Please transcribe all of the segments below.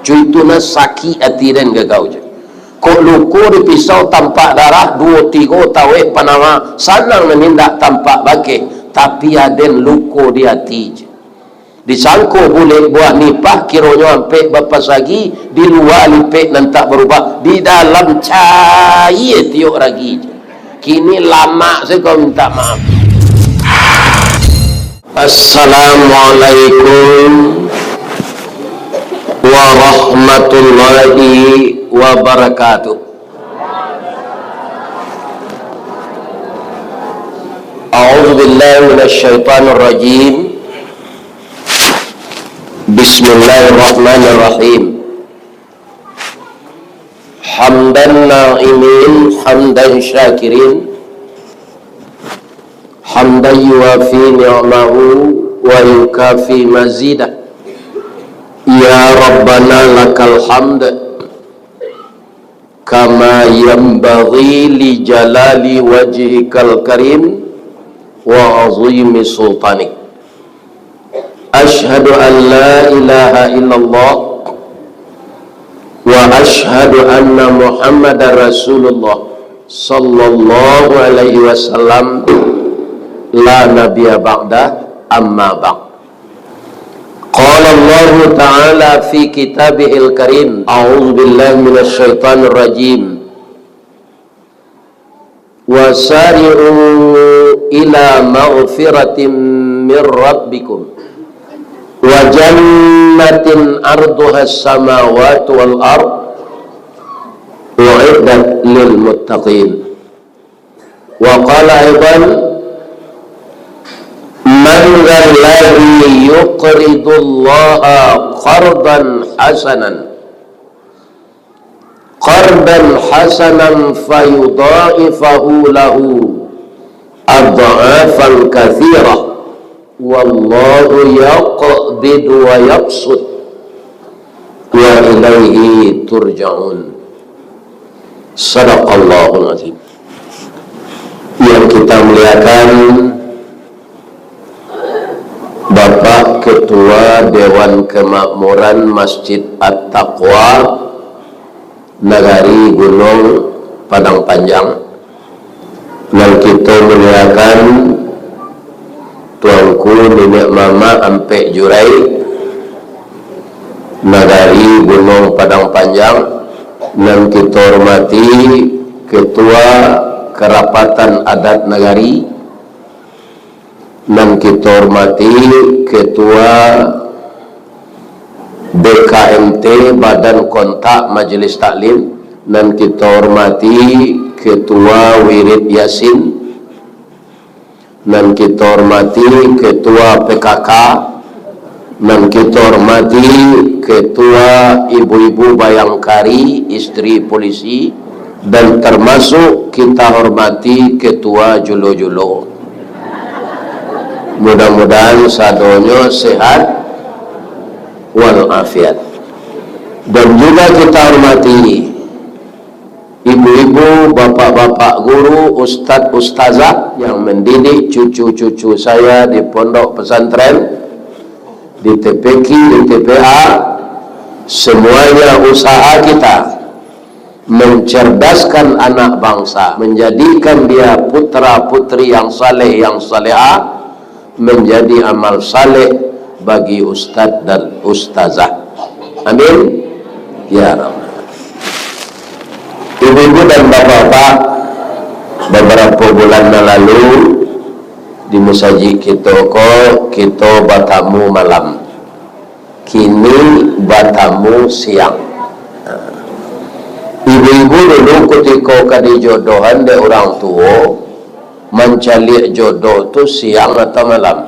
cuituna sakit hati dan gagau je. Kok luku dipisau tampak darah 2-3 taweh panama sanang menindak tampak bakeh, tapi aden luku di hati je. Disangko boleh buah nipah kiranya sampai bapas lagi di luar lipek dan tak berubah, di dalam cair tiuk lagi je. Kini lama saya kau minta maaf. Assalamualaikum warahmatullahi wabarakatuh. A'udzu billahi minasyaitonir rajim. Bismillahirrahmanirrahim. Hamdan na'imin, hamdan syakirin, hamdan yuwafi ni'mahu wa yukafi mazidah. Ya Rabbana lakal hamd kama yanbaghi li jalali wajhikal karim wa azimi sultanik. Ashhadu an la ilaha illallah wa ashhadu anna Muhammadar Rasulullah sallallahu alaihi wasallam la nabiyya ba'da, amma ba'd. Qala Allah Ta'ala fi kitabihil karim, a'udzu billahi minasy syaithanir rajim. Wasari'u ila maghfiratin min rabbikum wa jannatin arduha as-samawati wal ard u'iddat lil muttaqin. Wa qala aidan, man dzalladzi yuqridullaha qardan hasanan fayudha'ifahu lahu adha'afan katsirah wallahu yaqbidu wa yabsut wa ilaihi turja'un. Sadaqallahul azim. Yang kita muliakan Bapak Ketua Dewan Kemakmuran Masjid At-Taqwa Nagari Gunung Padang Panjang, dan kita muliakan tuanku nenek mama Ampek Jurai Nagari Gunung Padang Panjang, dan kita hormati Ketua Kerapatan Adat Nagari, dan kita hormati Ketua BKMT Badan Kontak Majelis Taklim, dan kita hormati Ketua Wirid Yasin, dan kita hormati Ketua PKK, dan kita hormati Ketua Ibu-Ibu Bayangkari, istri polisi, dan termasuk kita hormati Ketua Julo-Julo. Mudah-mudahan sadonyo sehat walafiat. Dan juga kita hormati ibu-ibu, bapak-bapak guru, ustadz ustazah yang mendidik cucu-cucu saya di pondok pesantren, di TPQ, di TPA. Semuanya usaha kita mencerdaskan anak bangsa, menjadikan dia putra-putri yang saleh, yang salehah, menjadi amal saleh bagi ustadz dan ustazah. Amin ya Rabbal. Ibu-ibu dan bapak-bapak, beberapa bulan lalu di masjid kita bertamu malam, kini bertamu siang. Ibu-ibu dulu ketika kadi jodohan de orang tua mencari jodoh tu siang atau malam?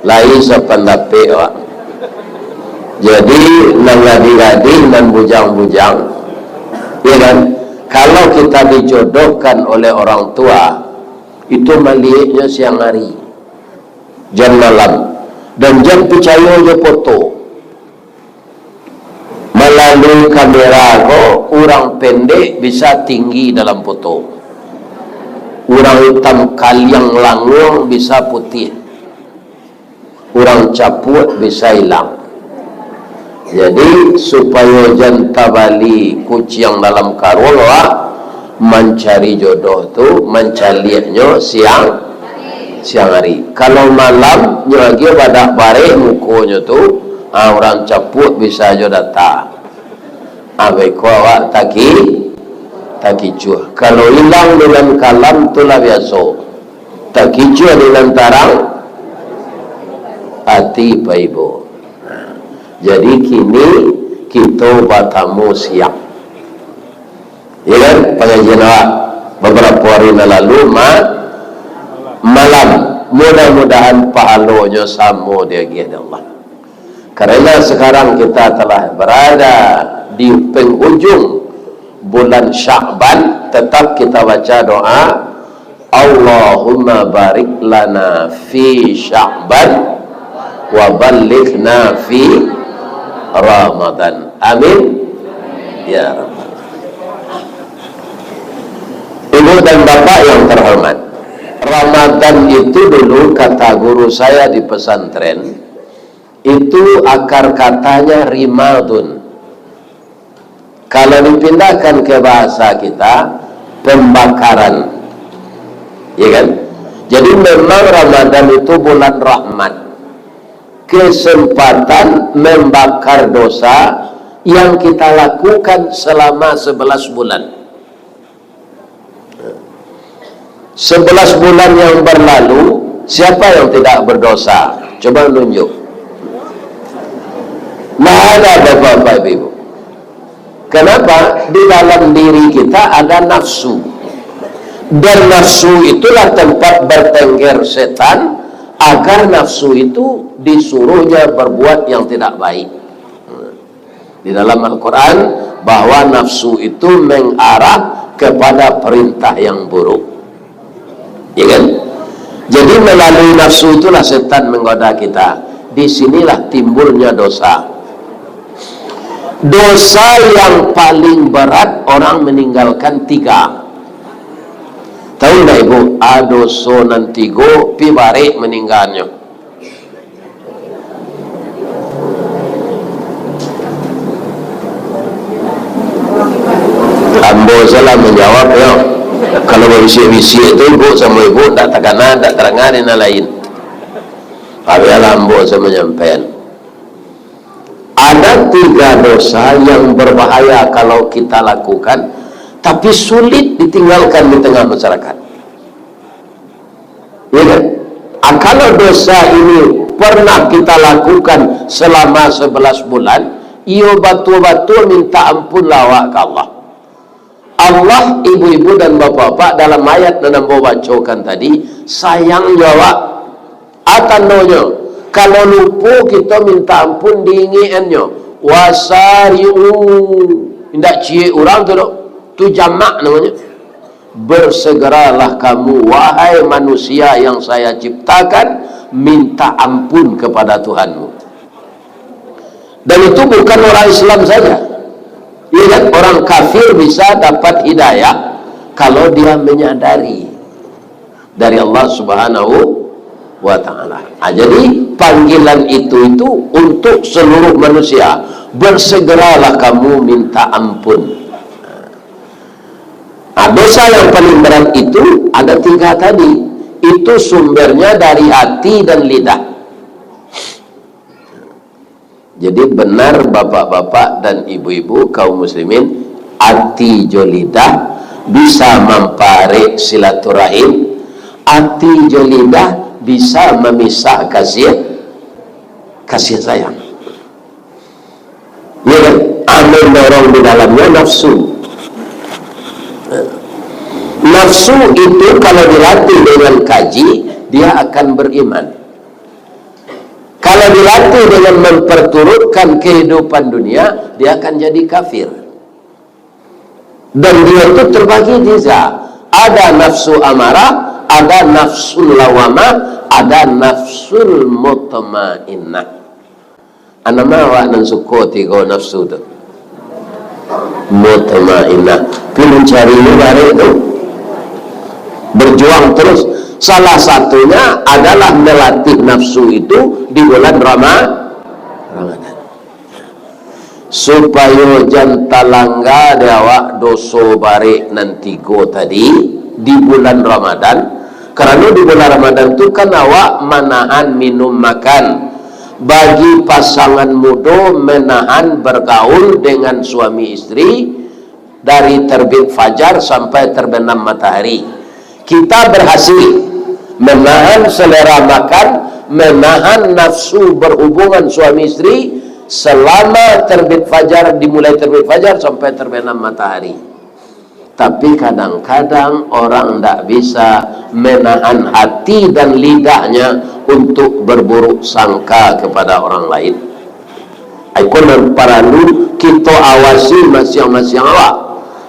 Lain sependapat, Pak. Jadi nang gading-gading dan bujang-bujang, ya kan? Kalau kita dijodohkan oleh orang tua, itu maliiknya siang hari, jam malam, dan jam percaya je foto melalui kamera. Kok orang pendek bisa tinggi dalam foto, orang hitam kaliang langung bisa putih, orang caput bisa hilang. Jadi supaya janta bali kucing dalam karulwa mencari jodoh tu mencarinya siang hari. Kalau malam lagi badak bare mukonya tu orang caput bisa jo datang. Abai ko awak taki cuah. Kalau hilang dengan kalam tu lah biasa. Taki cuah dengan tarang hati paibo. Jadi kini kita bertamu siang. Ya kan? Pengajian awak beberapa hari lalu malam. Mudah-mudahan pahalanya sama dia kepada Allah. Karena sekarang kita telah berada di penghujung bulan Sya'ban, tetap kita baca doa Allahumma barik lana fi Sya'ban wa ballighna fi Ramadan. Amin ya Rabbal. Ibu dan bapak yang terhormat, Ramadan itu dulu kata guru saya di pesantren, itu akar katanya rimadun. Kalau dipindahkan ke bahasa kita, pembakaran, ya kan? Jadi memang Ramadan itu bulan rahmat, kesempatan membakar dosa yang kita lakukan selama 11 bulan. 11 bulan yang berlalu, siapa yang tidak berdosa? Coba tunjuk. Nah, ada bapak-bapak ibu. Kenapa? Di dalam diri kita ada nafsu. Dan nafsu itulah tempat bertengger setan agar nafsu itu disuruhnya berbuat yang tidak baik. Di dalam Al-Quran bahwa nafsu itu mengarah kepada perintah yang buruk. Ya kan? Jadi melalui nafsu itulah setan menggoda kita. Disinilah timbulnya dosa. Dosa yang paling berat orang meninggalkan 3. Tahu tak ibu? Dosa nanti go pi bare meninggalnya. Ambo salah menjawab ya. Kalau berbisik-bisik itu ibu sama ibu tak tekanan, tak terangan yang lain. Apabila ambo sama menyampaikan, ada 3 dosa yang berbahaya kalau kita lakukan, tapi sulit ditinggalkan di tengah masyarakat. Ya kan? Kalau dosa ini pernah kita lakukan selama 11 bulan, ia betul-betul minta ampun lawak ke Allah. Allah, ibu-ibu dan bapak-bapak dalam ayat yang nambah bacakan tadi, sayang jawab atanonya. Kalau lupa kita minta ampun diinginnya. Wasari'u, tidak cie orang tu dok, tu jamak namanya. Bersegeralah kamu wahai manusia yang saya ciptakan, minta ampun kepada Tuhanmu. Dan itu bukan orang Islam saja. Ya kan? Orang kafir bisa dapat hidayah kalau dia menyadari dari Allah Subhanahu wa ta'ala. Jadi panggilan itu untuk seluruh manusia. Bersegeralah kamu minta ampun. Dosa yang paling berat itu ada 3 tadi. Itu sumbernya dari hati dan lidah. Jadi benar bapak-bapak dan ibu-ibu kaum muslimin, hati jo lidah bisa memparik silaturahim, hati jo lidah bisa memisah kasih sayang. Ya kan? Mendorong di dalamnya nafsu. Nafsu itu kalau dilatih dengan kaji, dia akan beriman. Kalau dilatih dengan memperturutkan kehidupan dunia, dia akan jadi kafir. Dan dia itu terbagi 3. Ada nafsu amarah, ada nafsul lawamah, ada nafsul mutmainnah. Anak awak nan suka 3 nafsu tu. Mutmainnah. Pilih cari negara itu. Berjuang terus. Salah satunya adalah melatih nafsu itu di bulan Ramadan. supaya janta langga dewa doso bare nanti go tadi di bulan Ramadan. Karena di bulan Ramadan itu kan awak menahan minum makan. Bagi pasangan muda menahan bergaul dengan suami istri dari terbit fajar sampai terbenam matahari. Kita berhasil menahan selera makan, menahan nafsu berhubungan suami istri selama terbit fajar, dimulai terbit fajar sampai terbenam matahari. Tapi kadang-kadang orang tidak bisa menahan hati dan lidahnya untuk berburuk sangka kepada orang lain. Ikonan paralu kita awasi masing-masing awak.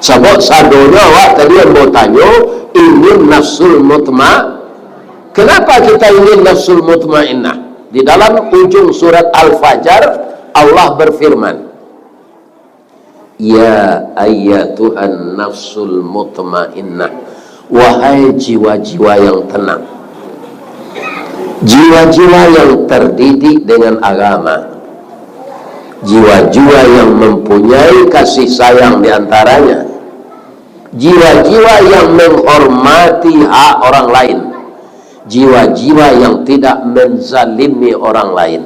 Sebab sadonya awak tadi yang mau tanya ingin nafsul mutma. Kenapa kita ingin nafsul mutmainnah? Di dalam ujung surat Al-Fajr Allah berfirman, ya ayyatuhan nafsul mutmainnah, wahai jiwa-jiwa yang tenang, jiwa-jiwa yang terdidik dengan agama, jiwa-jiwa yang mempunyai kasih sayang diantaranya, jiwa-jiwa yang menghormati hak orang lain, jiwa-jiwa yang tidak menzalimi orang lain.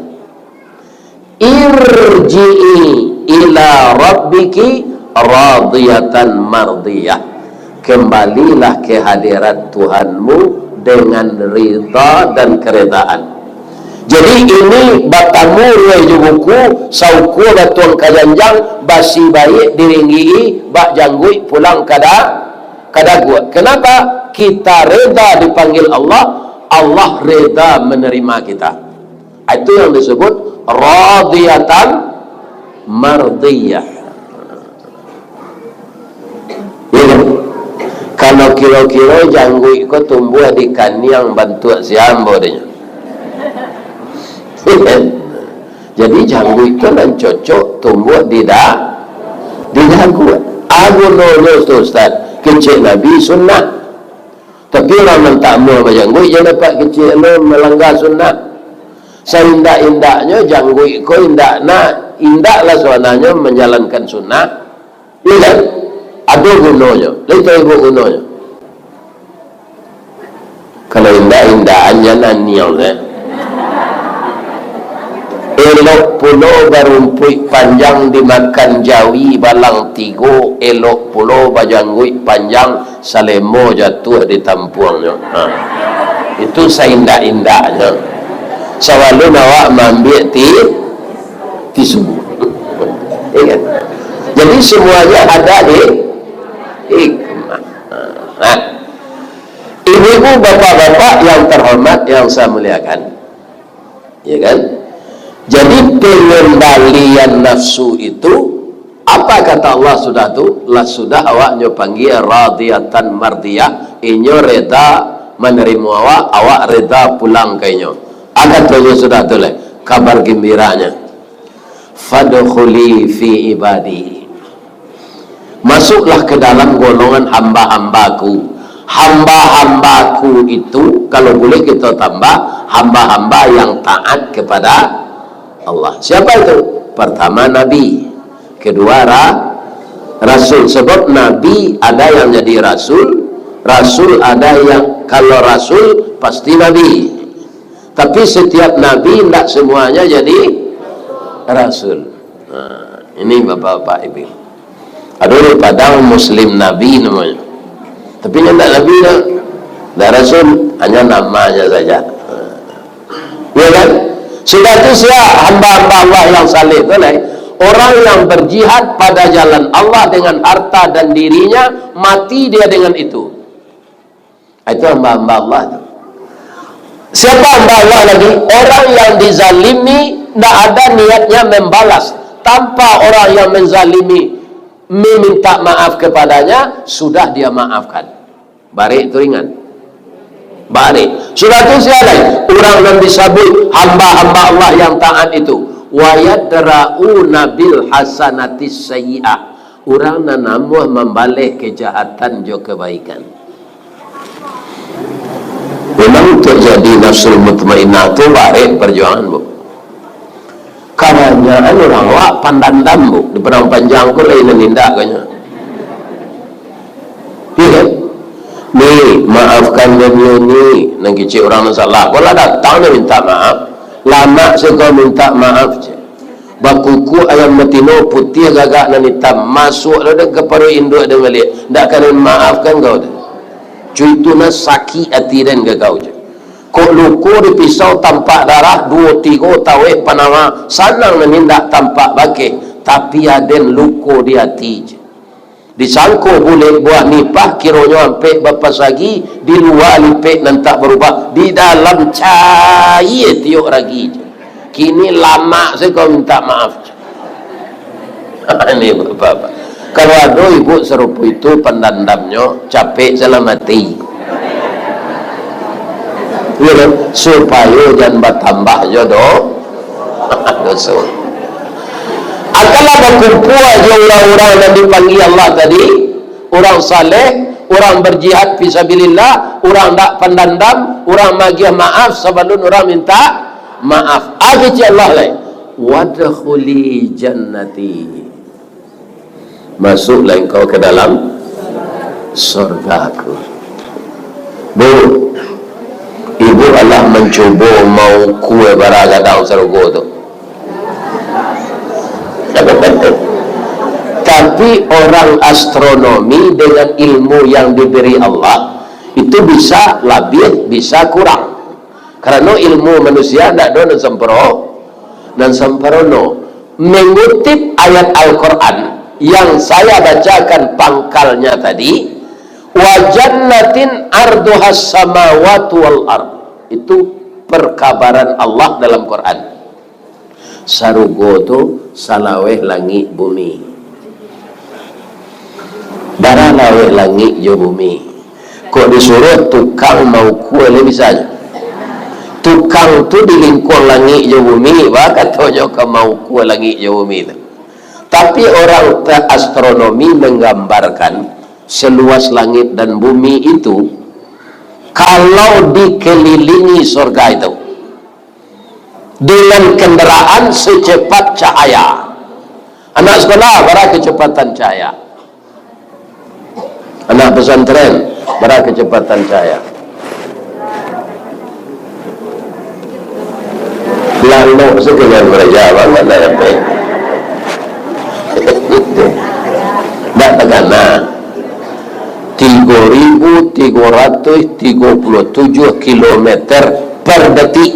Irji'i ila rabbiki radiyatan mardiyah, kembalilah ke hadirat Tuhanmu dengan ridha dan keredaan. Jadi ini batamu ruai buku sauku batuang kajanjang basi baik diringgi bak janggui pulang kada gua. Kenapa? Kita reda dipanggil Allah, Allah reda menerima kita. Itu yang disebut radiyatan mardiyah. Ya, kalau kilo-kilo janggui ko tumbuh di kaniang bantu siambo denya. Jadi janggui ko dan cocok tumbuh di dagu. Aku nolus tu Ustaz, kecil Nabi sunnah. Tapi orang mentakmu sama janggui dia dapat kecil lo melanggar sunnah. Seindah-indahnya janggui ko indahlah sebenarnya menjalankan sunnah. Ya kan? Ada gunanya. Itu ibu gunanya. Kalau indah-indahannya nanial elok pulau barumpui panjang dimakan jawi balang tigo, elok pulau bajanggui panjang salemo jatuh di tampuangnya. Itu seindah-indahnya. Selalu awak mengambil tisu. Ya kan? Jadi semuanya ada di hikmah. Nah, ibu-ibu, bapak-bapak yang terhormat yang saya muliakan, ya kan? Jadi pengendalian nafsu itu apa kata Allah sudah tu? Lah sudah awak nyo panggil radiyatan mardiyah, inyo reda menerima awak reda pulang ke inyo. Agak tujuh sudah tu leh kabar gembiranya. Fadkhuli fi ibadi. Masuklah ke dalam golongan hamba-hambaku. Hamba-hambaku itu kalau boleh kita tambah hamba-hamba yang taat kepada Allah. Siapa itu? Pertama Nabi, kedua Rasul. Sebab Nabi ada yang jadi Rasul, Rasul ada yang kalau Rasul pasti Nabi. Tapi setiap Nabi tidak semuanya jadi Rasul. Nah, ini bapak-bapak ibu. Ada di Padang Muslim Nabi namanya. Tapi yang tidak Nabi tidak Rasul, hanya namanya saja. Ya kan? Sudah itu hamba-hamba Allah yang saleh itu orang yang berjihad pada jalan Allah dengan harta dan dirinya, mati dia dengan itu. Itu hamba-hamba Allah itu. Siapa hamba Allah lagi? Orang yang dizalimi tidak ada niatnya membalas. Tanpa orang yang menzalimi meminta maaf kepadanya, sudah dia maafkan. Barik itu ringan. Barik. Sudah itu siapa? Orang yang disebut hamba-hamba Allah yang taat itu. Wa yadra'una bil hasanatis sayyi'ah. Orang nanamuh membalik kejahatan jo kebaikan. Memang untuk jadi nafsul mutmainnah itu barik perjuangan bu. Karena orang wak pandandam bu di perang panjang ko lain nindak kanya. Iya. Ni maafkan dia ni nang kecil orang salah. Kalau datang dia minta maaf, lama saya minta maaf je. Bakuku ayam metino putih gagak nan hitam masuk ada ke paru induk ada balik. Ndak kalian maafkan kau tu. Cuy tu na sakit hati dan ke kau je. Kok luku dipisau tampak darah 2-3 tawe panama sanang menindak tampak bakeh tapi aden luku di hati je. Disangko boleh buah nipah kiranya sampai bapas lagi di luar lipek nan tak berubah di dalam cair tiuk lagi je. Kini lama saya kau minta maaf je. Ini bapak-bapak. Kalau ada ibu serupa itu pendandamnya capek selama mati. Ya kan? Supaya jangan bertambah jodoh dosa. Akallah berkumpul aja orang-orang yang dipanggil Allah tadi, orang saleh, orang berjihad fisabilillah, orang tak pendandam, orang magiah maaf sebelum orang minta maaf. Abi Allah lain. Wadkhuli jannati. Masuklah engkau ke dalam surgaku. Bu, ibu Allah mencuba mau kue baraga daun surga tu. Tapi orang astronomi dengan ilmu yang diberi Allah itu bisa lebih, bisa kurang. Karena ilmu manusia tidak ada dan sempurna. Mengutip ayat Al-Quran yang saya bacakan pangkalnya tadi, wa jannatin arduhas samawati wal ard, itu perkabaran Allah dalam Quran. Sarugo tu salaweh langit bumi, darah laweh langit jo bumi. Kok disuruh tukang mau kue lebih saja. Tukang tu di lingkuang langit je bumi, bahkan tojo ke mau kue langit je bumi tu. Tapi orang astronomi menggambarkan seluas langit dan bumi itu kalau dikelilingi surga itu dengan kendaraan secepat cahaya. Anak sekolah berapa kecepatan cahaya? Anak pesantren berapa kecepatan cahaya? Lalu sekian berjawab mana apa? Tak tegana 3.337 km per detik,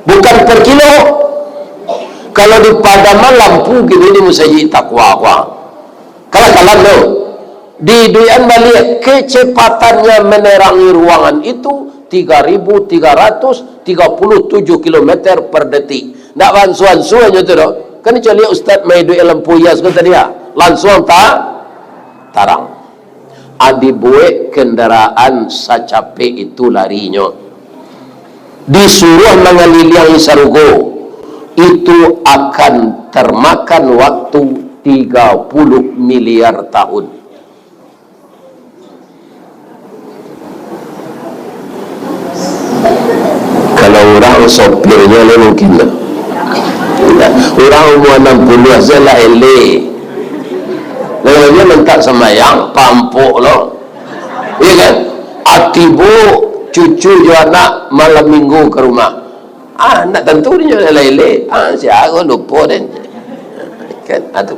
bukan per kilo. Kalau di padaman lampu gini di musajid takwa kalau lo di duyan balik kecepatannya menerangi ruangan itu 3.337 km per detik. Nak bansuan-suan itu dok. Kan cari ustaz main duit lampu hias kan tadi ya. Langsung tak tarang. Adi buat kendaraan sacape itu larinya. Disuruh mengelilingi sarugo. Itu akan termakan waktu 30 miliar tahun. Kalau orang sopirnya ni mungkin lah. Orang umur 60 saja lah eleh. Kalau dia mentak semayang, pampuk loh. Iya kan? Atibu cucu jo anak malam minggu ke rumah. Nak tentu dia lah eleh. Siapa lupa dan kan atu.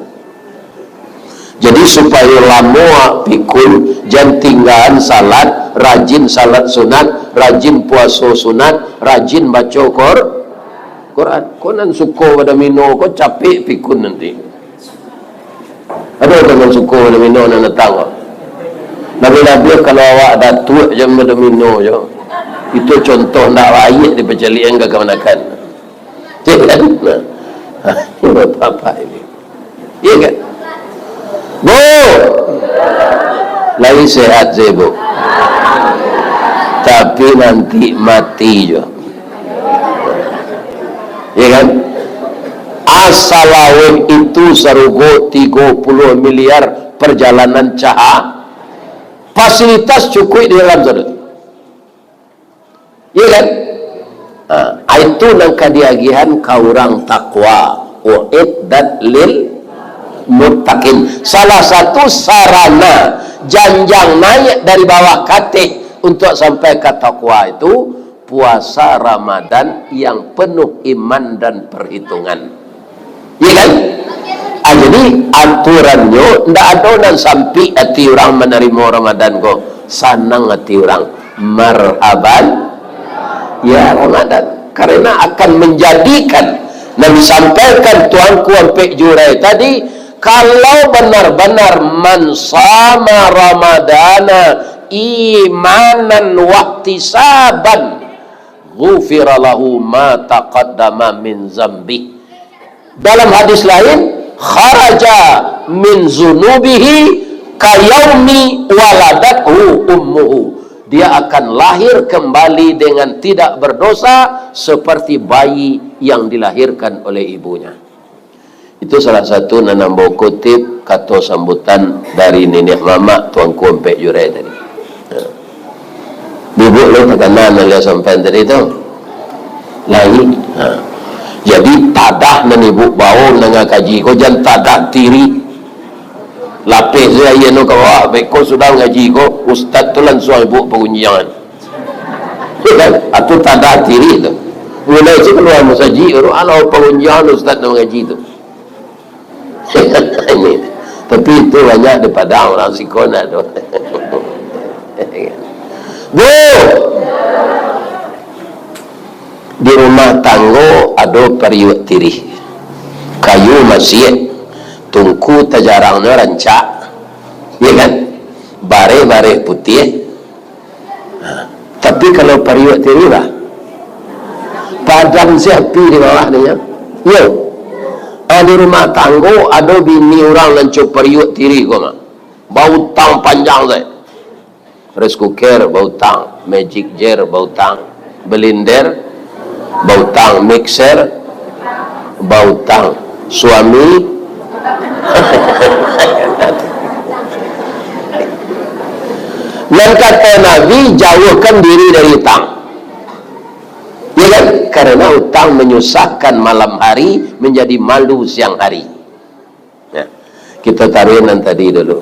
Jadi supaya lama pikul jangan tinggalan salat, rajin salat sunat, rajin puasa sunat, rajin baca Quran. Kau nan suka pada mino, kau capek pikun nanti. Ada orang suka pada mino nan datang. Nabi-nabi kalau awak datuk je pada mino je. Itu contoh nak ayat di pecalian ke kemanakan. Jangan. Ini bapak ini. Iya kan? Bu, lagi sehat saya bu. Tapi nanti mati je. Ya kan? Asalawin itu sarugo 30 miliar perjalanan cahaya. Fasilitas cukup di dalam sana. Ya kan? Itu nang kadiagihan kaurang takwa. Uiddat lil muttaqin. Salah satu sarana janjang naik dari bawah katik untuk sampai ke takwa itu puasa Ramadan yang penuh iman dan perhitungan. Iya kan? Jadi aturannya ndak ada nan sampai hati orang menerima Ramadan kok sanang hati orang marhaban ya Ramadan, karena akan menjadikan dan disampaikan tuanku Ampek Jurai tadi, kalau benar-benar man sama Ramadana imanan wahtisaban ghufira lahu ma taqaddama min zambi. Dalam hadis lain, kharaja min zunubihi kayaumi waladathu ummuhu. Dia akan lahir kembali dengan tidak berdosa seperti bayi yang dilahirkan oleh ibunya. Itu salah satu nanambo kutip kata sambutan dari nenek mama tuanku Ampek Jurai tadi. Bubuk lo terkenal lihat sampai tadi itu lagi. Jadi tadah nan ibu bau dengan kaji ko jan tadah tiri lapis saya ye no kawa beko sudah ngaji ko ustaz tu lan suai ibu pengunjian atau tadah tiri tu mulai je keluar musaji ro ala pengunjian ustaz nak ngaji tu ini tapi itu banyak daripada orang sikona tu Bu di rumah tanggo ada periuk tirih kayu masjid tungku tajarangnya rancak ya kan bare-bare putih tapi kalau periuk tirih lah padang siapi di bawah dia yo di rumah tanggo ada bini orang lancup periuk tirih kok mak bau tang panjang saya rice cooker bau tang magic jar bau tang blender bau tang, mixer bau tang, suami dan kata Nabi jauhkan diri dari utang ya kan? Karena utang menyusahkan malam hari menjadi malu siang hari ya. Kita taruhin tadi dulu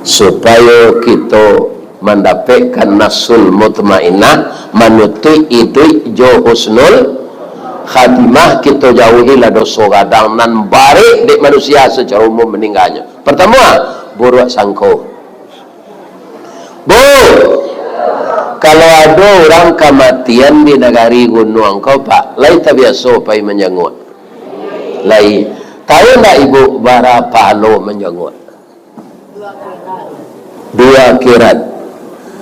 supaya kita mendapatkan nasul mutmainnah manuti itu jo husnul khatimah. Kita jauhilah dosa gadang nan barik dek manusia secara umum meninggalnya. Pertama buruk sangko. Bu kalau ada orang kematian di negari gunung kau pak lai tak biasa pai menjenguk lai tahu tak ibu berapa lo menjenguk 2 kirat.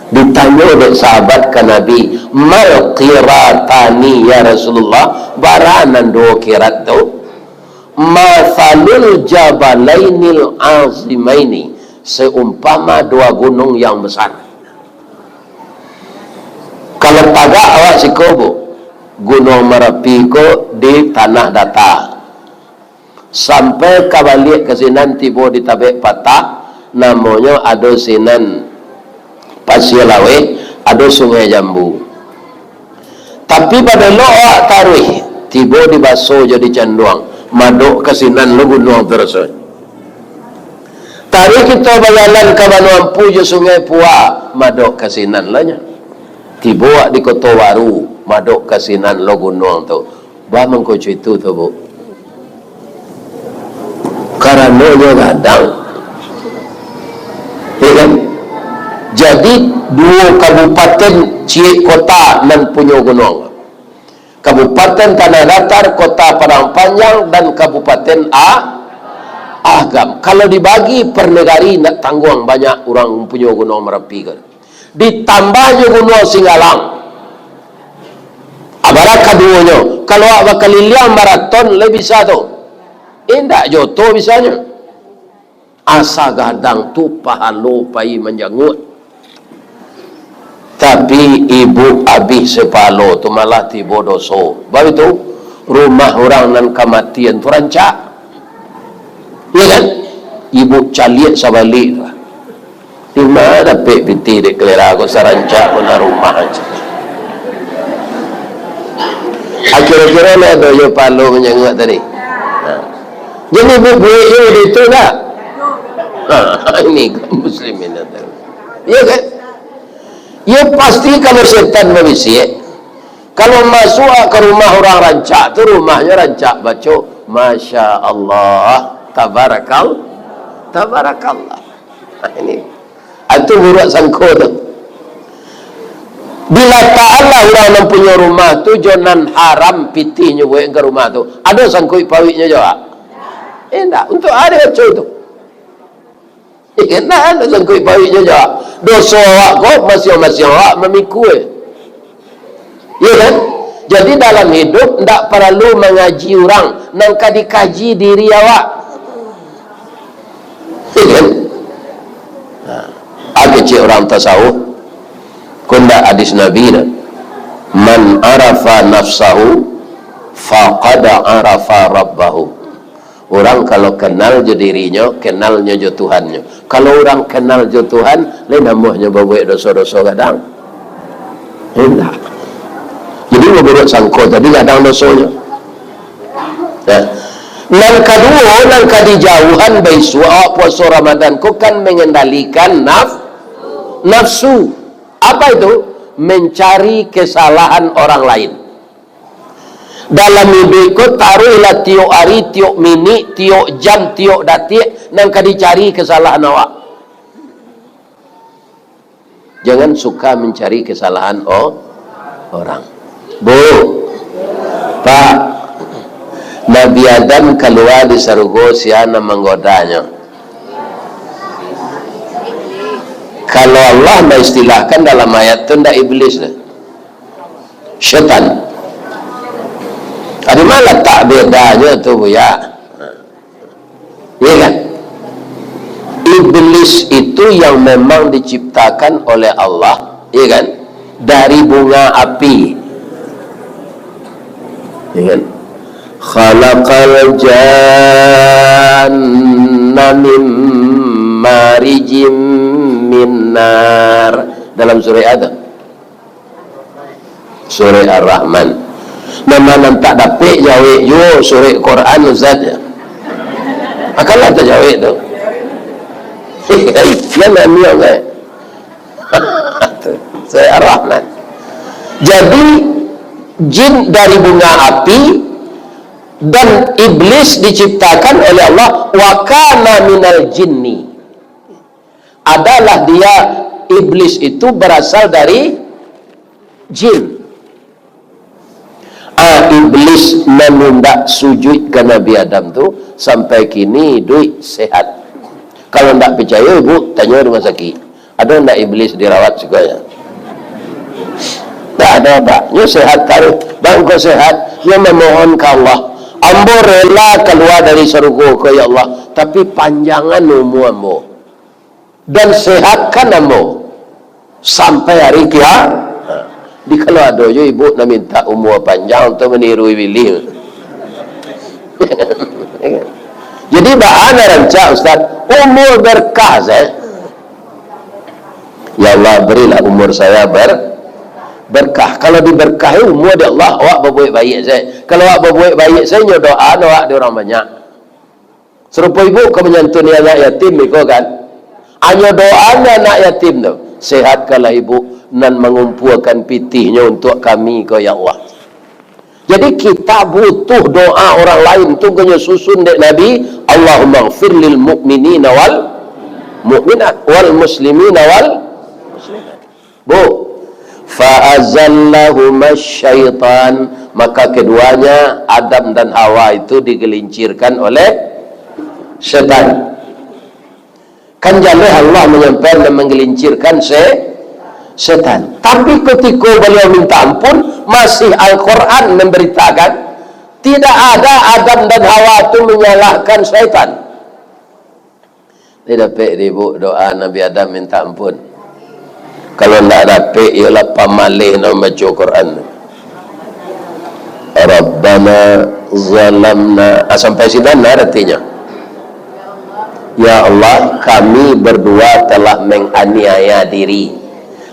Ditanya oleh sahabat ke Nabi, mal qiratani ya Rasulullah, baranan 2 kirat tu mathalul jabalainil azimaini, seumpama 2 gunung yang besar. Kalau tagak awak sikobo gunung Merapi ko di tanah datar sampai kabalik ke sinan tiba di tabek patah namanya ada sinan Pasir Lawe, ada Sungai Jambu. Tapi pada loak taruh tiba di baso jadi canduang maduk kesinan lo gunung terus. Taruh kita berjalan ke Banuan Puju Sungai Pua maduk kesinan lahnya. Tiba di Kota Waru maduk kesinan lo gunung tu. Bah mengkocu itu tu bu. Karena dia gadang. Ya kan? Jadi 2 kabupaten Ciek Kota dan punya gunung. Kabupaten Tanah Datar, Kota Padang Panjang dan Kabupaten Agam. Kalau dibagi per negari nak tanggung banyak orang punya gunung Merapi kan. Ditambahnya gunung Singgalang. Abarak keduanya. Kalau awak keliliang maraton lebih bisa tu. Indak joto bisanya. Asa gadang tu pahalo pai menjanggut. Tapi ibu habis sepalo tu malah tiba dosa. Baru itu rumah orang nan kematian tu rancak. Ya kan? Ibu caliat sabalik tu. Di mana pek piti dek kelera aku sarancak pun rumah aja. Akhir-akhirnya ni ada yang palu menyengat tadi. Jadi buat itu tak? Ini muslimin ada. Ya kan? Ya pasti kalau setan berbisik, kalau masuk ke rumah orang rancak tu, rumahnya rancak baca Masya Allah, Tabarakallah. Ini itu buruk sangko tu. Bila ta'ala orang yang punya rumah tu jangan haram pitihnya buat ke rumah tu. Ada sangkut pawiknya juga? Tak. Untuk ada baca tu. Tak ada sangkut pawiknya juga. Dosa awak kau masing-masing awak memikul. Ya kan? Jadi dalam hidup tak perlu mengaji orang, nak dikaji diri awak. Ya kan? Ada cik orang tasawuf, kunda hadis Nabi na, man arafa nafsahu faqad arafa rabbahu. Orang kalau kenal je dirinya, kenalnya je Tuhannya. Kalau orang kenal je Tuhan, lain namanya berbuat dosa-dosa kadang. Hendak. Jadi berbuat sangko tadi kadang dosanya. Yang kedua, yang kadijauhan baisu awak puasa Ramadan kau kan mengendalikan nafsu. Apa itu? Mencari kesalahan orang lain. Dalam hidup kau taruhlah tiok hari, tiok minit, tiok jam, tiok detik yang kadicari kesalahan awak. Jangan suka mencari kesalahan orang. Bu, Pak, Nabi Adam keluar di surga, siapa menggodanya? Kalau Allah mengistilahkan dalam ayat itu tidak iblis, syaitan. Ada mana tak bedanya tu ya? Ya kan? Iblis itu yang memang diciptakan oleh Allah, ya kan? Dari bunga api, ya kan? Khalaqal janna min marijim min nar, dalam surah Adam, surah Ar-Rahman. Nama tak dapat jawab yo surah Quran zatnya. Akalah tak jawab tu. Yang namanya kan. Surah Ar-Rahman. Jadi jin dari bunga api dan iblis diciptakan oleh Allah, wa kana minal jinni. Adalah dia, iblis itu berasal dari jin. Iblis menundak sujud ke Nabi Adam tu sampai kini duit sehat. Kalau tak percaya ibu tanya rumah sakit, ada tak iblis dirawat juga ya? Tak ada tak. Dia sehat taruh bang kau sehat, dia memohon ke Allah, ambo rela keluar dari surga ke ya Allah, tapi panjangan umur ambo dan sehatkan ambo sampai hari kiamat. Di kalau ada je ibu nak minta umur panjang untuk meniru Willy. Jadi bahana rancak Ustaz, umur berkah saya. Ya Allah berilah umur saya berkah. Kalau diberkahi umur dia Allah, awak berbuat baik saya. Kalau awak berbuat baik saya, nyo doa awak di orang banyak. Serupa ibu kau menyantuni anak yatim ikut kan? Hanya doanya anak yatim tu. Sehatkanlah ibu dan mengumpulkan pitihnya untuk kami ke ya Allah. Jadi kita butuh doa orang lain tu kena susun dek Nabi, Allahumma ighfir lil mu'minina wal mu'minat wal muslimina wal muslimat. Bu, fa azallahuma syaitan, maka keduanya Adam dan Hawa itu digelincirkan oleh syaitan. Kan jalan Allah menyampaikan dan menggelincirkan setan. Tapi ketika beliau minta ampun, masih Al-Quran memberitakan tidak ada Adam dan Hawa itu menyalahkan syaitan. Dia dapat ibu doa Nabi Adam minta ampun. Kalau tidak dapat, ialah pamalih nak baca Quran. Rabbana zalamna, sampai sini artinya, ya Allah, kami berdua telah menganiaya diri.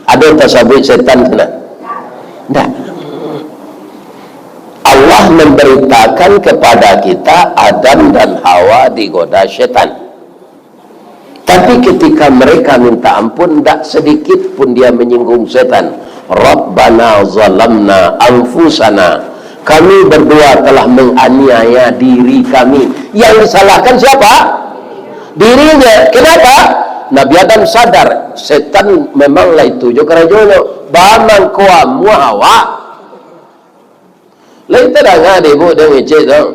Ada tasabut setan kena? Tak. memberitakan kepada kita Adam dan Hawa digoda syaitan. Tapi ketika mereka minta ampun, tidak sedikit pun dia menyinggung setan. Rabbana zalamna anfusana, kami berdua telah menganiaya diri kami. Yang disalahkan siapa? Dirinya. Kenapa? Nabi Adam sadar setan memanglah itu jo kerajono bamang koa muawa. Lain tak ada ibu dia ngecek dong.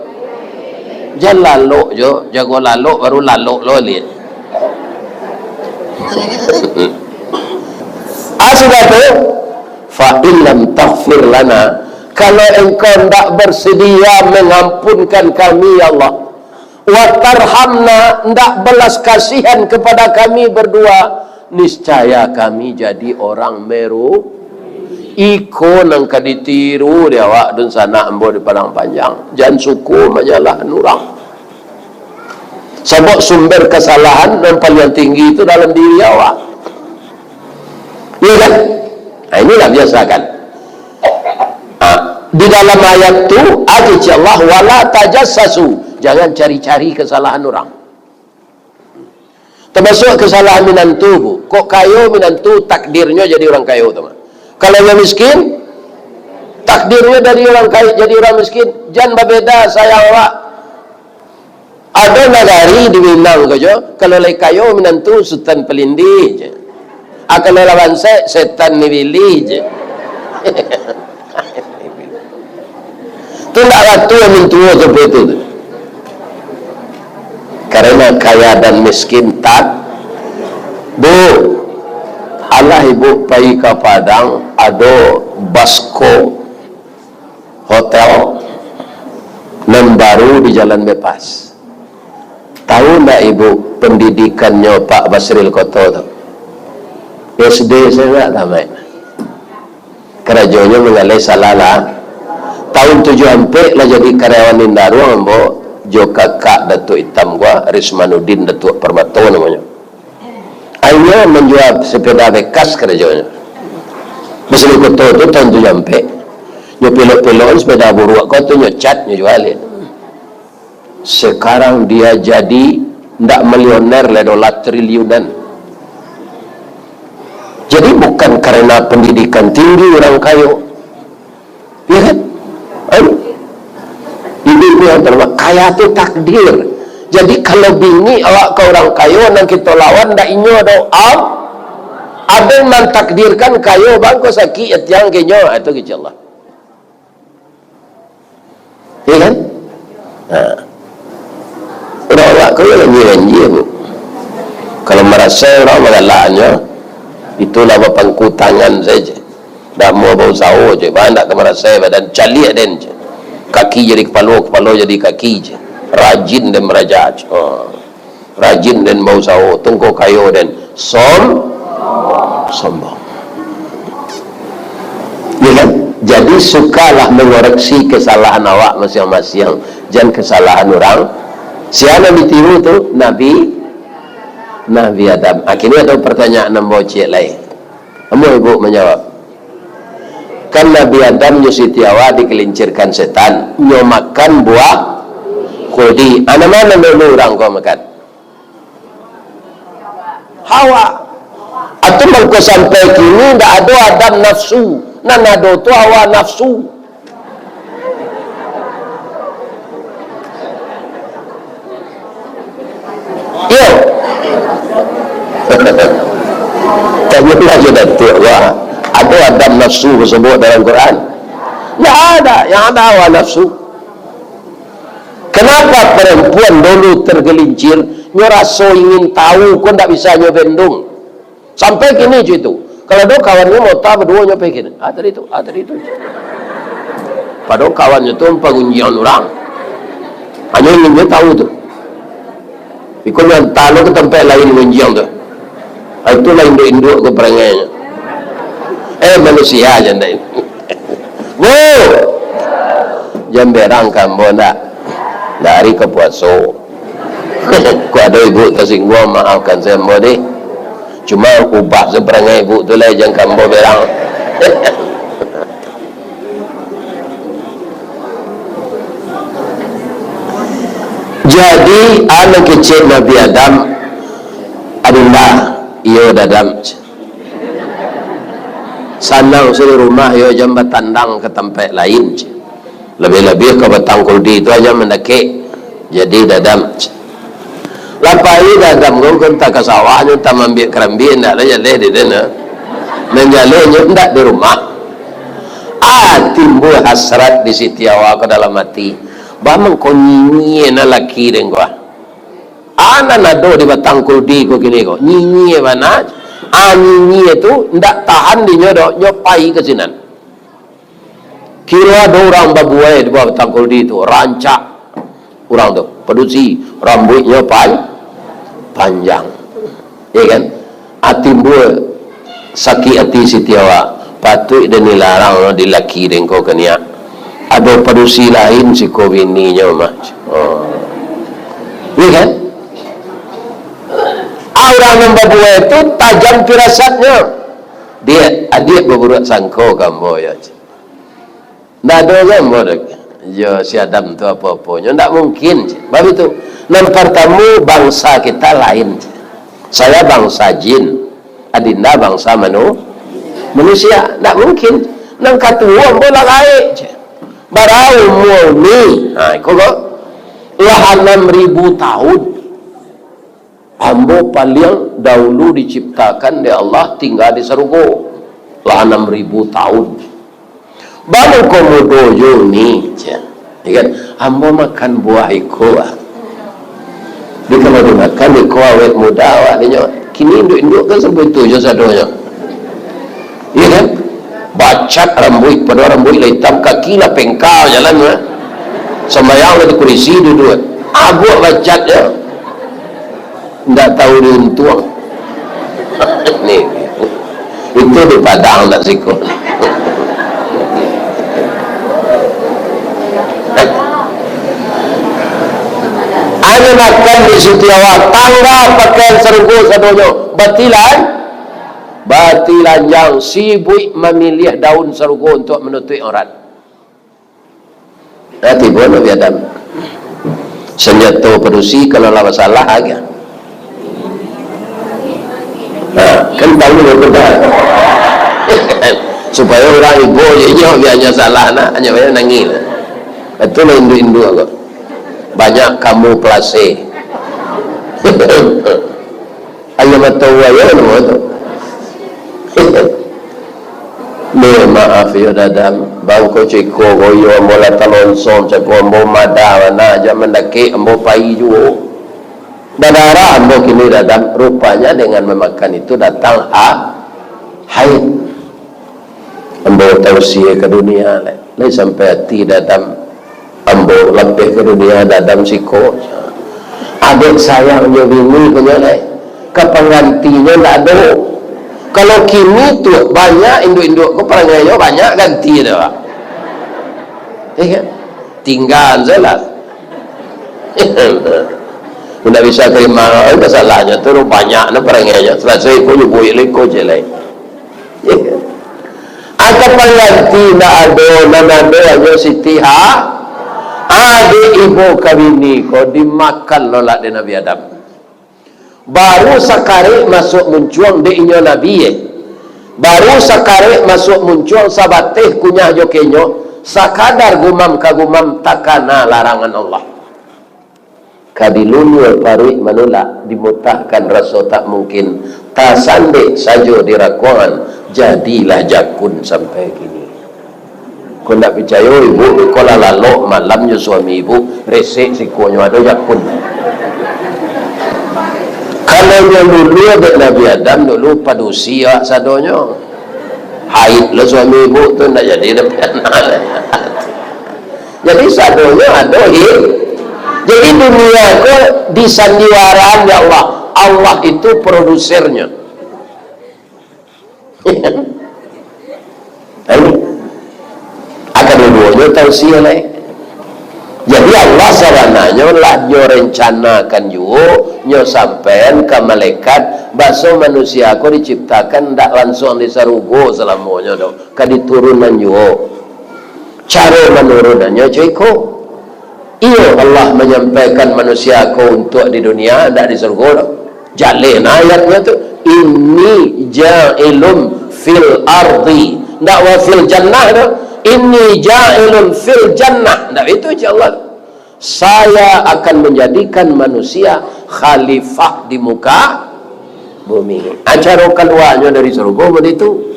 Jangan lalu jo, jago lalu baru lalu lolit. Sudah tu fa illam taghfir lana, kalau engkau tidak bersedia mengampunkan kami ya Allah, wa tarhamna, tidak belas kasihan kepada kami berdua, niscaya kami jadi orang meru iko nang kaditiru dia awak dan sana ambo di padang panjang. Jangan suku menyalah nurang. Sebab sumber kesalahan yang paling tinggi itu dalam diri awak. Iya kan? Nah, inilah biasa kan. Di dalam ayat itu ajij Allah wala tajassasu, jangan cari-cari kesalahan orang. Termasuk kesalahan minantu bu. Kok kayo minantu takdirnya jadi orang kayo teman. Kalau yang miskin takdirnya dari orang kaya jadi orang miskin. Jangan berbeda saya awak. Ada nagari di Minang kajo. Kalau lay kayo minantu sultan pelindi je. Kalau lawan setan ni bili je. Itu nak ratu yang mintua seperti itu. Karena kaya dan miskin tak. Bu, Allah ibu pergi ke Padang, ada Basko hotel yang baru di Jalan Bepas. Tahu tak ibu pendidikannya Pak Basril Koto tu? SD saya tak tahu. Kerajaannya mengalih salah lah. Tahun 7 sampai lah jadi karyawan Indaru ambo jo kakak Datuk Hitam gua Rismanuddin Datuk Permato namanya. Akhirnya menjual sepeda bekas kerajaannya. Basril Koto tu tahun 7 sampai. Nyo pelok-pelok sepeda buruk kau tu nyo cat nyo jualin. Sekarang dia jadi ndak milioner le dolar triliunan. Jadi bukan karena pendidikan tinggi orang kayo, ya kan? Ibu yang terima kaya itu takdir. Jadi kalau bingi awak ke orang kayo nang kita lawan ndak inyo doa, ada yang takdirkan kayo bangko sakit yang kenyo itu gitu Allah. Ya kan? Nah. Orang kayo janji bu. Kalau merasa orang mengalahnya, itulah pangkutangan saja. Dah mau bau sawo je, banyak kemerasa badan calik den je. Kaki jadi kepala, kepala jadi kaki je. Rajin dan merajat. Rajin dan bau sawo, tunggu kayo dan sombong. Ya kan? Jadi sukalah mengoreksi kesalahan awak masing-masing, jangan kesalahan orang. Siapa ditiru tu? Nabi Adam. Akhirnya ada pertanyaan nombor cik lain. Kamu ibu menjawab. Kan Nabi Adam nyusi tiawa dikelincirkan setan. Nyo makan buah khuldi. Ana mana dulu orang kau makan? Hawa. Atau kalau sampai kini tidak ada Adam nafsu. Nanado tu Hawa nafsu. Yo. Tanyalah je Datuk wah. Ada Adam nafsu disebut dalam Quran? Ya ada, yang ada hawa nafsu. Kenapa perempuan dulu tergelincir, ngerasa ingin tahu, kau tak bisa nyobendung. Sampai kini itu. Kalau ada kawannya mau tahu berdua nyampe kini. Tadi itu. Padahal kawannya itu pengunjian orang. Hanya ingin dia tahu tu. Ikut yang tahu ke tempat lain menjiang tu. Itulah induk-induk ke perangainya. Manusia aja ndak ini. Wow. Jamberang kambo ndak. Dari ke puaso. Ku ada ibu tersinggung, maafkan saya mbode. Cuma ubah seperangai ibu tu lah jangan kambo berang. Jadi anak kecil Nabi Adam adinda iyo dadam sanang suri rumah yo jam batandang ke tempat lain, lebih-lebih ke batang kuldi itu aja mendaki jadi dadam. Lapai dadam kau tak ke sawahnya tak ambil kerambi ndak ada jaleh di sana menjalehnya ndak di rumah. Timbul hasrat di sitiawa ke dalam hati bamang kau nyinyi na laki den gua ana nado di batang kuldi ko gini ko nyinyi mana nyinyi itu ndak tahan di nyodo nyopai ke sinan kira ada orang babuai di bawah batang kuldi itu rancak orang tu produksi rambutnya panjang ya kan timbul sakit hati sitiawa patut dan dilarang di laki den ko kenia ada produksi lain si ko bininya mah ya kan orang yang berbuat itu tajam firasatnya dia adik berbuat sangko gambo ya ndak ada gambo ya si Adam tu apa-apanya ndak mungkin sebab itu yang pertama bangsa kita lain saya bangsa jin adinda bangsa manusia ndak mungkin nang katua bola gae barau murni kok lah 6.000 tahun ambo paling dahulu diciptakan oleh Allah tinggal di Sarugo lah 6.000 tahun baru komodo ni kan ambo makan buah iko di kalau dimakan iko awet muda awaknya kini induk-induk kan sebetulnya sadonya iya kan bacat rambut pada rambut hitam kaki lah pengkau jalan sembayang di kursi duduk buat bacatnya nggak tahu diuntung nih itu di Padang tak sikut ane makan di sitiawa tangga pakaian sergu sadonyo batilan yang sibuk memilih daun sergu untuk menutupi orang tiba Nabi Adam senjata produksi kalau lah masalah aja kan tahu betul supaya orang ibu dia hanya salah hanya banyak nangis itu lah indu-indu aku banyak kamu plase ayo matawa ya nama tu maaf ya dadam bang ko ciko goyo mola talon som ceko ambo mada wana aja mendaki ambo pai juo badara ambo kini dadam rupanya dengan memakan itu datang haid ambo tausiah ke dunia lai sampai hati dadam ambo lebih ke dunia dadam siko adik sayangnya bini punya lai kepenggantinya tak ada. Kalau kini tu banyak induk-induk ko perangai banyak ganti dah. Kan? Tinggal saja. Tidak bisa terima masalahnya tu banyak na perangainya. Selesai ko nyubui leko je lai. Ada pengganti nak ada aja Siti adik ibu kabini ko dimakan nolak di Nabi Adam. Baru sakare masuk muncuang de inyo nabi baru sakare masuk muncuang sabateh kunyah jokenyo sakadar gumam kagumam takana larangan Allah kadilunyo paruik manula dimutahkan rasa tak mungkin tasande sajo dirakuan jadilah jakun sampai kini kau nak percaya ibu kalau lalok malamnya suami ibu resek sikonyo ada jakun. Kalau yang dulu ada Nabi Adam dulu padusi sadonyo haid lah suami ibu tu nak jadi depan jadi sadonyo ada jadi dunia ko disandiwaraan ya Allah itu produsernya ini akan dua-duanya tausiah lah jadi Allah sarananya lah nyo rencanakan juga nyo sampean ke malaikat baso manusia aku diciptakan tak langsung di sarugo selamanya dong ke diturunan juga cara menurunannya ceko Iyo Allah menyampaikan manusia kau untuk di dunia, tidak di surga. Jalin ayatnya tu, inni ja'ilun fil ardi, tidak wa fil jannah tu, inni ja'ilun fil jannah, tidak itu je Allah. Saya akan menjadikan manusia khalifah di muka bumi. Acara keluarnya dari surga begitu.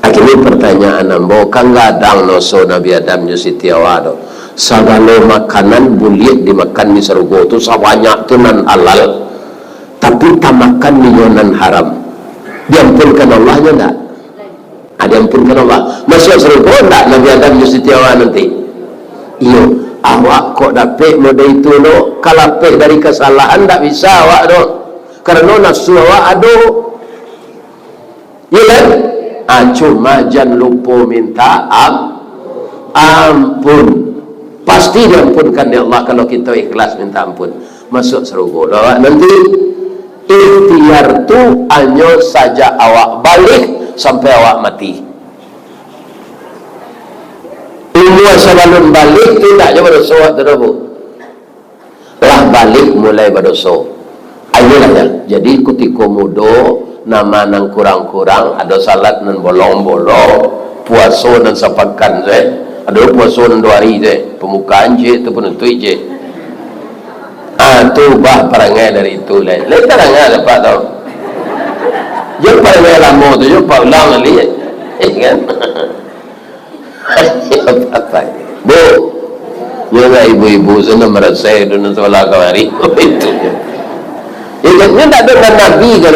Akhirnya pertanyaan ambo kang gadang noso Nabi Adam nya Siti Hawa do. Segala makanan boleh dimakan di surga tu sabanyak tu nan halal. Tapi tak makan minyonan haram. Diampunkan Allah nya enggak? Diampunkan Allah. Masuk surga enggak Nabi Adam nya Siti Hawa nanti? Iyo, awak kok dapat mode itu no? Kalau dari kesalahan tak bisa awak do. Karena nafsu awak aduh. Iya kan? Cuma jangan lupa minta ampun. Pasti diampunkan ya Allah kalau kita ikhlas minta ampun. Masuk surga. Nanti ikhtiar tu hanya saja awak balik sampai awak mati. Ilmu sebelum balik tu tak je berdosa tu. Lah balik mulai berdosa. Ayolah ya. Jadi ketika muda nama nang kurang-kurang, ada salat nan bolong-bolong, puasa nan sapakan je, ada puasa nan 2 hari je, pemukaan je tu penutui je. Tu bah perangai dari itu lah. Lain perangai dapat tau. Jom perangai lama tu, jom ulang kali kan. Apa bu, jangan ibu-ibu sana merasa itu nan sekolah kemari itu je. Ya kan tak ada Nabi kan.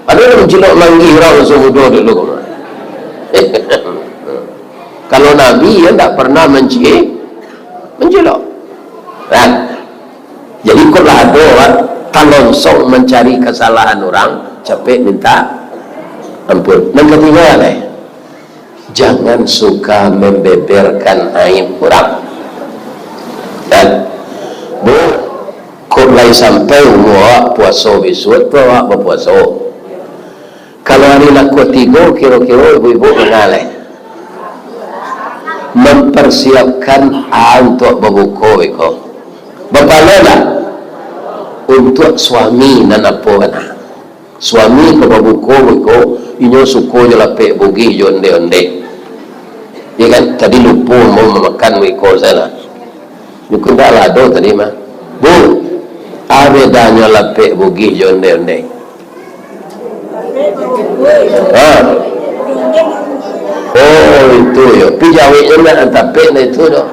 Ada yang mencelok manggih orang semudah dulu. Kalau Nabi ya tak pernah mencelok. Kan? Jadi kalau ada orang talonsong mencari kesalahan orang, capek minta ampun. Dan ketiga lah, jangan suka membeberkan aib orang. Dan kok lain sampai umur puasa besok, awak berpuasa. Kalau hari laku 3, kira-kira ibu-ibu mengalah mempersiapkan untuk berbuka iko. Berpalalah untuk suami dan apa anak. Suami ke berbuka iko, inyo suko je lapik bugi je onde-onde. Ya kan? Tadi lupa mau memakan iko sana. Yukun dah lado tadi mah. Bu, abedanya lapik bugi je onde-onde. Oh itu ya, pijawiknya nak tapi na itu dah.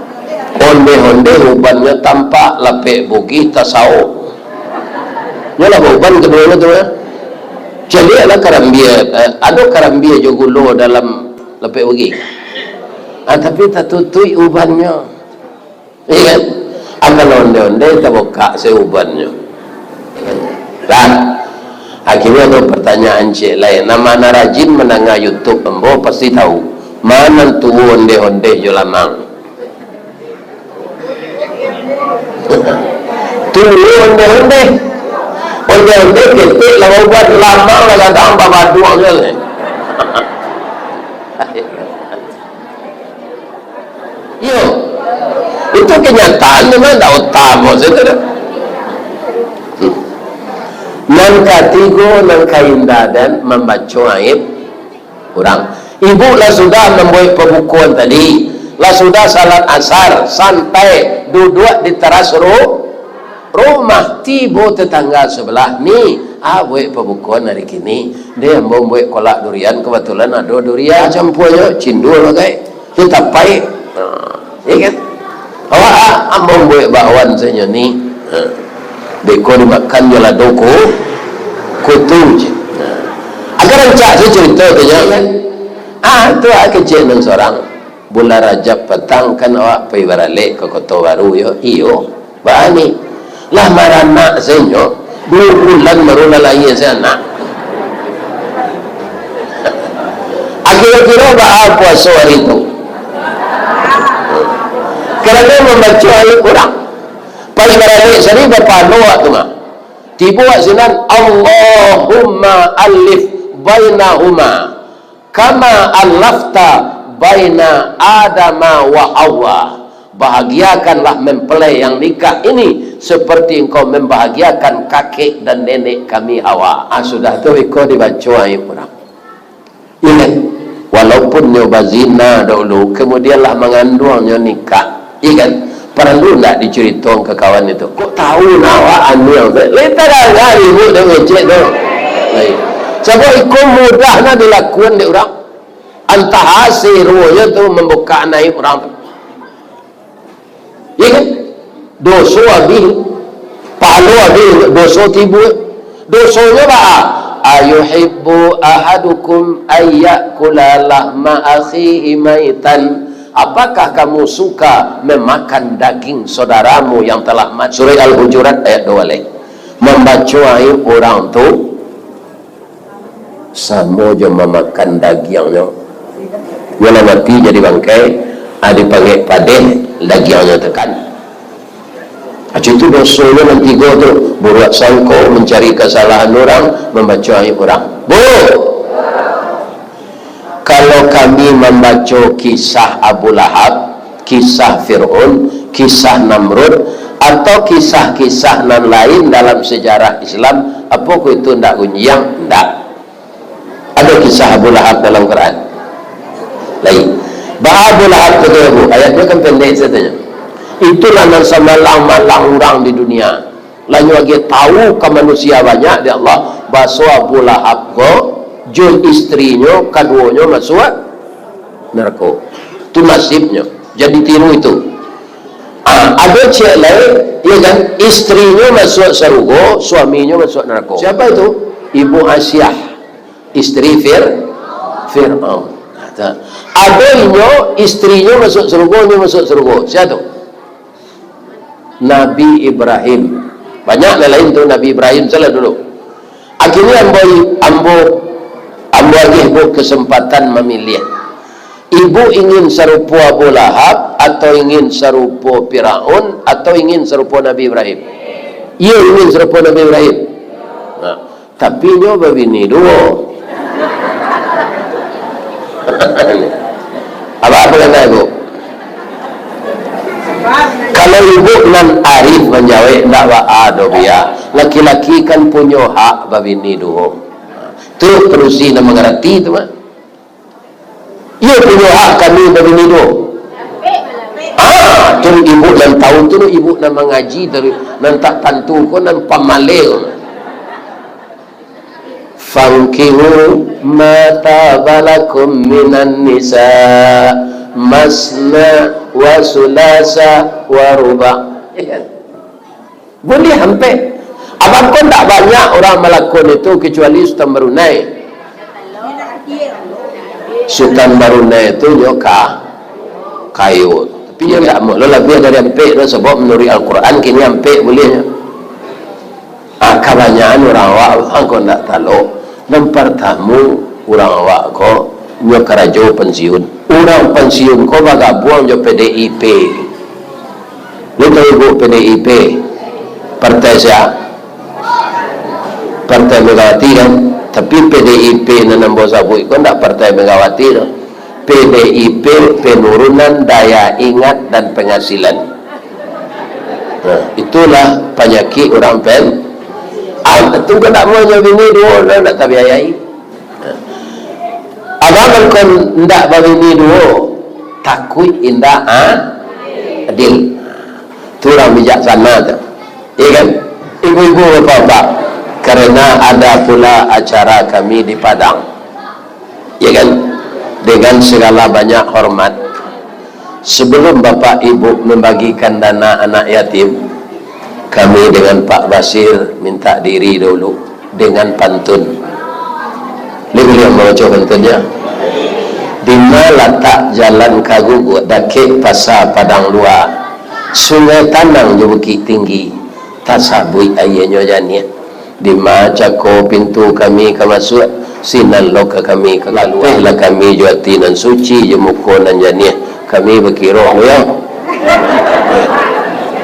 Onde-onde ubannya tampak lapik bugi tasawuf. Nyalah uban kedua tu ya. Jadi ada karambia, ada karambia jogulo dalam lapik bugi. Tapi tak tutui ubannya. Iya kan? Akan onde-onde tak buka seubannya. Kan? Akhirnya ada pertanyaan cik lain. Nama rajin menangah YouTube embo pasti tahu. Mana tu onde-onde jo lamang. Tu onde-onde. Onde-onde ketik lawa buat lamang lah kadang babadu je. Yo. Itu kenyataan memang tak utama saja. Yang ketiga, yang keindah dan membaca aib orang. Ibu lah sudah membuat pembukuan tadi, lah sudah salat asar, santai duduk di teras rumah. Tiba tetangga sebelah ni, buat pembukuan hari kini. Dia membuat kolak durian, kebetulan ada durian campurnya, cindul pakai, kita pahit. Ya kan? Awak ambang buat bakwan saja ni. Beko dimakan je lah doko kutu je. Agar rancak saya cerita tu kan. Tu kecil nang seorang bulan Rajab petang kan awak pergi balik ke Kota Baru yo. Iyo. Bani. Lah marana saya 2 bulan baru lalai saya anak. Akhir-akhir bah puasa hari itu. Kerana membaca ayat Quran. Pas balik sini berapa doa tu mah. Tiba sinan Allahumma alif bainahuma kama alafta baina Adama wa Hawa bahagiakanlah mempelai yang nikah ini seperti engkau membahagiakan kakek dan nenek kami Hawa. Sudah tu ikut dibaca orang. Ingat, walaupun nyoba zina dulu, kemudianlah mengandungnya nikah. Ingat, perlu tak diceritakan ke kawan itu? Kok tahu nawa anu yang leta dah ibu dah ngecek tu. Sebab ikut mudah nak dilakukan di orang. Antah hasil ruhnya tu membuka naik orang tu. Ya kan? Dosa habis, pahala habis, dosa tibu. Dosanya apa? Ayuhibbu ahadukum ayyakula lahma akhihi maitan. Apakah kamu suka memakan daging saudaramu yang telah mati? Surah Al-Hujurat ayat 2. Membaca ayat orang tu sama je memakan dagingnya. Bila mati jadi bangkai, dipanggil padeh, dagingnya tekan. Itu dosanya nanti tu buat sangka, mencari kesalahan orang, membaca ayat orang. Kalau kami membaca kisah Abu Lahab, kisah Fir'aun, kisah Namrud, atau kisah-kisah nan lain dalam sejarah Islam, apa itu tidak unyang? Tidak. Ada kisah Abu Lahab dalam Quran lain. Bah Abu Lahab tu ayatnya kan pendek saja. Itulah yang semalang-malang orang di dunia. Lalu lagi tahu ke manusia banyak di Allah bahasa Abu Lahab ko jul istrinya keduanya masuk neraka. Itu nasibnya. Jadi tiru itu. Ada cik lain, ya kan, istrinya masuk surga, suaminya masuk neraka. Siapa itu? Ibu Asyah, istri Fir'aun. Adanya istrinya masuk surga, dia masuk surga. Siapa tu? Nabi Ibrahim. Banyak lain tu Nabi Ibrahim salah dulu. Akhirnya ambo lagi kesempatan memilih. Ibu ingin serupa Abu Lahab atau ingin serupa Fir'aun atau ingin serupa Nabi Ibrahim? Ia ingin serupa Nabi Ibrahim. Nah, tapi nyoba bini dua. Apa kata ibu? Kalau ibu nan arif menjawab tak ada dia. Laki-laki kan punya hak babini dua. Tu terusi nak mengerti tu mah. Ia punya hak kami babini dua. Tu ibu yang tahu tu ibu nak mengaji dari nan tak tantu ko nan pamalel. Fankihu ma balakum minan nisa masna wa sulasa wa ruba. Boleh hampir. Abang pun tak banyak orang melakukan itu kecuali Sultan Brunei. Sultan Brunei itu nyoka kayu. Tapi dia tak mau. Lebih dari hampir sebab menurut Al-Quran kini hampir boleh. Kebanyakan orang awak kau tak tahu. Dan pertama orang awak kau nyokarajo pensiun. Orang pensiun kau baga buang je PDIP. Lu tahu ibu PDIP? Partai siapa? Partai Megawati kan? Tapi PDIP nanam bosa bu ikon tak partai Megawati no? PDIP penurunan daya ingat dan penghasilan. Nah, itulah penyakit orang pen. Itu kan tak mau jadi ni dua, nak tak biayai. Abang kan tidak bagi ni dua, takut indah adil. Itu orang bijaksana tu, iya kan? Ibu-ibu bapak-bapak, karena ada pula acara kami di Padang, iya kan? Dengan segala banyak hormat, sebelum bapak ibu membagikan dana anak yatim, kami dengan Pak Basir minta diri dulu dengan pantun. Beliau membaca pantunnya. Di mana letak jalan Kagugu dake pasar Padang Luar, sungai Tanang je bukit tinggi, tak sabui ayahnya jani. Di mana ko pintu kami ke masuk, sinan loka kami ke lalu. Lah kami juati nan suci je muko nan jani. Kami berkira ya.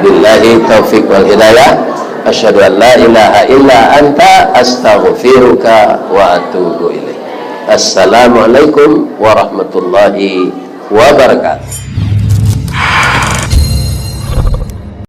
Billahi taufiq wal hidayah. Asyhadu an la ilaha illa anta astaghfiruka wa atubu ilaik. Assalamualaikum warahmatullahi wabarakatuh.